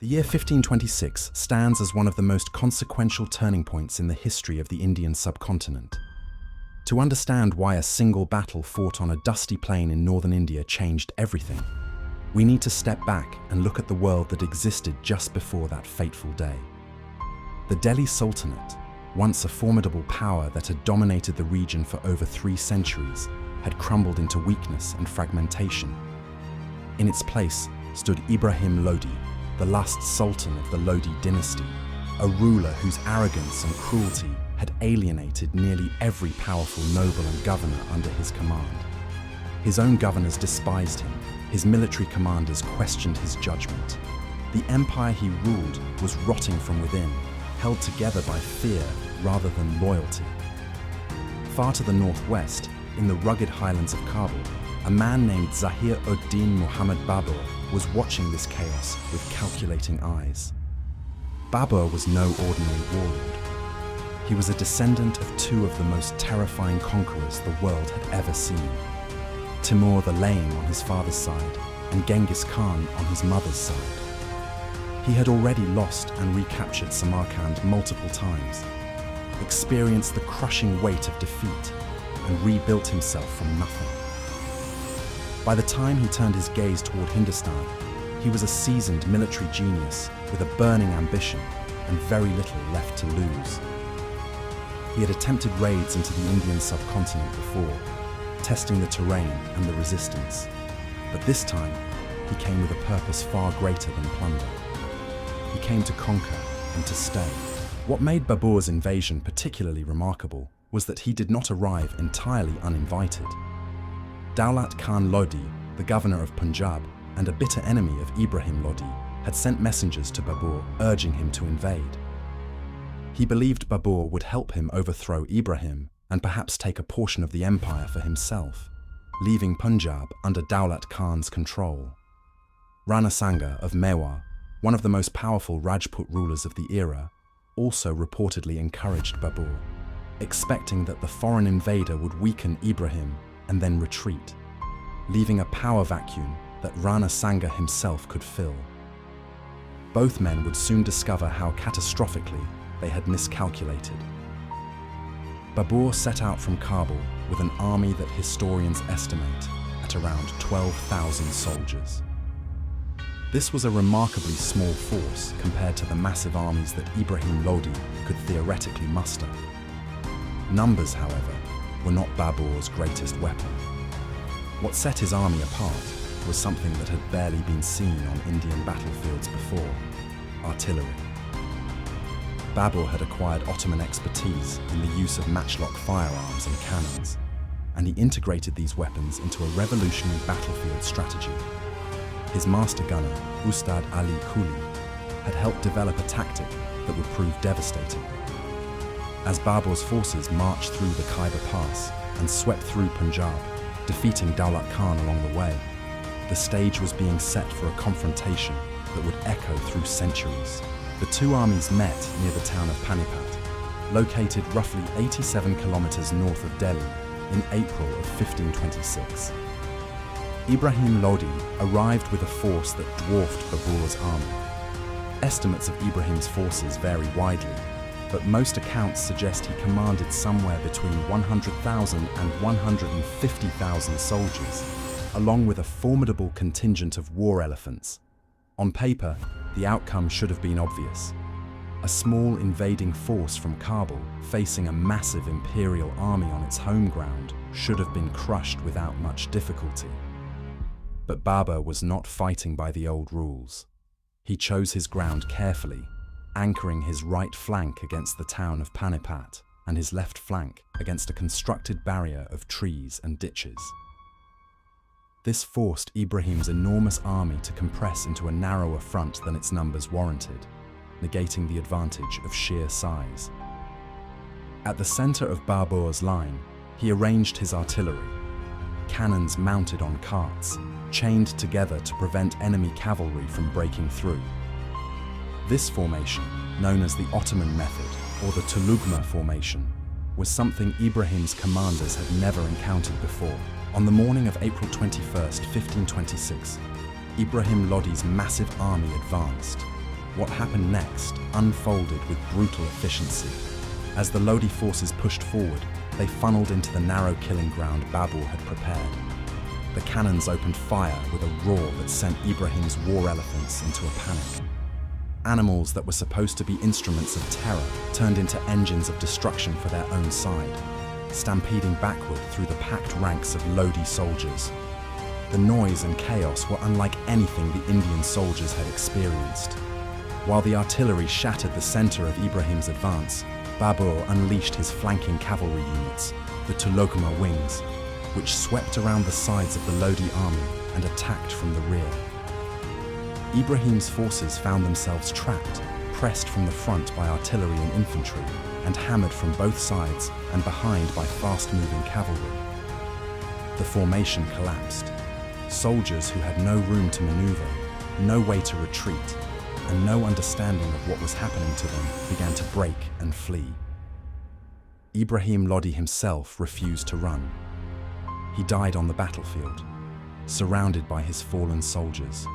The year 1526 stands as one of the most consequential turning points in the history of the Indian subcontinent. To understand why a single battle fought on a dusty plain in northern India changed everything, we need to step back and look at the world that existed just before that fateful day. The Delhi Sultanate, once a formidable power that had dominated the region for over 3 centuries, had crumbled into weakness and fragmentation. In its place stood Ibrahim Lodi, the last sultan of the Lodi dynasty, a ruler whose arrogance and cruelty had alienated nearly every powerful noble and governor under his command. His own governors despised him, his military commanders questioned his judgment. The empire he ruled was rotting from within, held together by fear rather than loyalty. Far to the northwest, in the rugged highlands of Kabul, a man named Zahir-ud-Din Muhammad Babur was watching this chaos with calculating eyes. Babur was no ordinary warlord. He was a descendant of 2 of the most terrifying conquerors the world had ever seen. Timur the Lame on his father's side, and Genghis Khan on his mother's side. He had already lost and recaptured Samarkand multiple times, experienced the crushing weight of defeat, and rebuilt himself from nothing. By the time he turned his gaze toward Hindustan, he was a seasoned military genius with a burning ambition and very little left to lose. He had attempted raids into the Indian subcontinent before, testing the terrain and the resistance, but this time he came with a purpose far greater than plunder. He came to conquer and to stay. What made Babur's invasion particularly remarkable was that he did not arrive entirely uninvited. Daulat Khan Lodi, the governor of Punjab and a bitter enemy of Ibrahim Lodi, had sent messengers to Babur urging him to invade. He believed Babur would help him overthrow Ibrahim and perhaps take a portion of the empire for himself, leaving Punjab under Daulat Khan's control. Rana Sanga of Mewar, one of the most powerful Rajput rulers of the era, also reportedly encouraged Babur, expecting that the foreign invader would weaken Ibrahim and then retreat, leaving a power vacuum that Rana Sanga himself could fill. Both men would soon discover how catastrophically they had miscalculated. Babur set out from Kabul with an army that historians estimate at around 12,000 soldiers. This was a remarkably small force compared to the massive armies that Ibrahim Lodi could theoretically muster. Numbers, however, were not Babur's greatest weapon. What set his army apart was something that had barely been seen on Indian battlefields before: artillery. Babur had acquired Ottoman expertise in the use of matchlock firearms and cannons, and he integrated these weapons into a revolutionary battlefield strategy. His master gunner, Ustad Ali Kuli, had helped develop a tactic that would prove devastating. As Babur's forces marched through the Khyber Pass and swept through Punjab, defeating Daulat Khan along the way, the stage was being set for a confrontation that would echo through centuries. The 2 armies met near the town of Panipat, located roughly 87 kilometers north of Delhi, in April of 1526. Ibrahim Lodi arrived with a force that dwarfed Babur's army. Estimates of Ibrahim's forces vary widely, but most accounts suggest he commanded somewhere between 100,000 and 150,000 soldiers, along with a formidable contingent of war elephants. On paper, the outcome should have been obvious. A small invading force from Kabul, facing a massive imperial army on its home ground, should have been crushed without much difficulty. But Babur was not fighting by the old rules. He chose his ground carefully, anchoring his right flank against the town of Panipat and his left flank against a constructed barrier of trees and ditches. This forced Ibrahim's enormous army to compress into a narrower front than its numbers warranted, negating the advantage of sheer size. At the center of Babur's line, he arranged his artillery, cannons mounted on carts, chained together to prevent enemy cavalry from breaking through. This formation, known as the Ottoman method or the tulughma formation, was something Ibrahim's commanders had never encountered before. On the morning of April 21, 1526, Ibrahim Lodi's massive army advanced, What happened next unfolded with brutal efficiency. As the Lodi forces pushed forward, they funneled into the narrow killing ground Babur had prepared. The cannons opened fire with a roar that sent Ibrahim's war elephants into a panic. Animals that were supposed to be instruments of terror turned into engines of destruction for their own side, stampeding backward through the packed ranks of Lodi soldiers. The noise and chaos were unlike anything the Indian soldiers had experienced. While the artillery shattered the center of Ibrahim's advance, Babur unleashed his flanking cavalry units, the tulughma wings, which swept around the sides of the Lodi army and attacked from the rear. Ibrahim's forces found themselves trapped, pressed from the front by artillery and infantry, and hammered from both sides and behind by fast-moving cavalry. The formation collapsed. Soldiers who had no room to maneuver, no way to retreat, and no understanding of what was happening to them began to break and flee. Ibrahim Lodi himself refused to run. He died on the battlefield, surrounded by his fallen soldiers,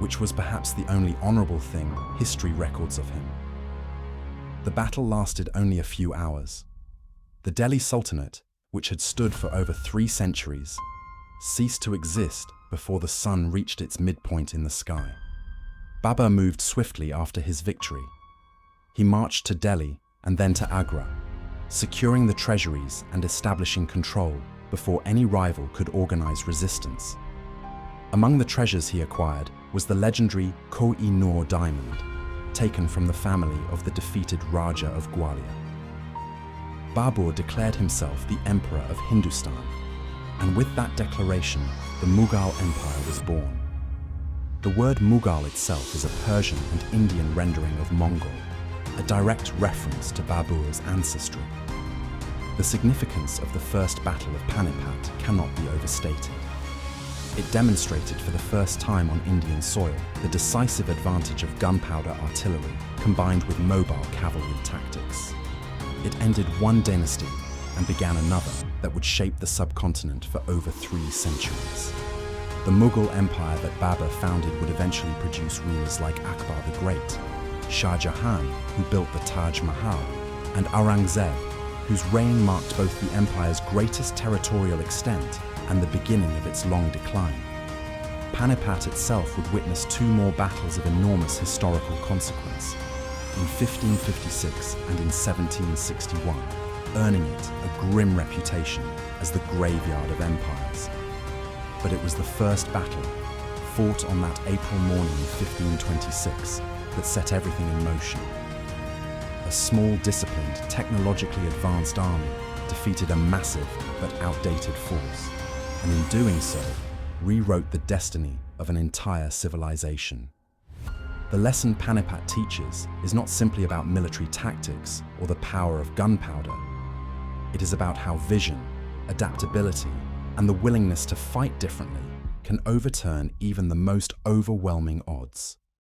which was perhaps the only honorable thing history records of him. The battle lasted only a few hours. The Delhi Sultanate, which had stood for over 3 centuries, ceased to exist before the sun reached its midpoint in the sky. Babur moved swiftly after his victory. He marched to Delhi and then to Agra, securing the treasuries and establishing control before any rival could organize resistance. Among the treasures he acquired was the legendary Koh-i-Noor diamond, taken from the family of the defeated Raja of Gwalior. Babur declared himself the Emperor of Hindustan, and with that declaration, the Mughal Empire was born. The word Mughal itself is a Persian and Indian rendering of Mongol, a direct reference to Babur's ancestry. The significance of the First Battle of Panipat cannot be overstated. It demonstrated for the first time on Indian soil the decisive advantage of gunpowder artillery combined with mobile cavalry tactics. It ended one dynasty and began another that would shape the subcontinent for over 3 centuries. The Mughal Empire that Babur founded would eventually produce rulers like Akbar the Great, Shah Jahan, who built the Taj Mahal, and Aurangzeb, whose reign marked both the empire's greatest territorial extent and the beginning of its long decline. Panipat itself would witness 2 more battles of enormous historical consequence, in 1556 and in 1761, earning it a grim reputation as the graveyard of empires. But it was the first battle, fought on that April morning of 1526, that set everything in motion. A small, disciplined, technologically advanced army defeated a massive but outdated force, and in doing so, rewrote the destiny of an entire civilization. The lesson Panipat teaches is not simply about military tactics or the power of gunpowder. It is about how vision, adaptability, and the willingness to fight differently can overturn even the most overwhelming odds.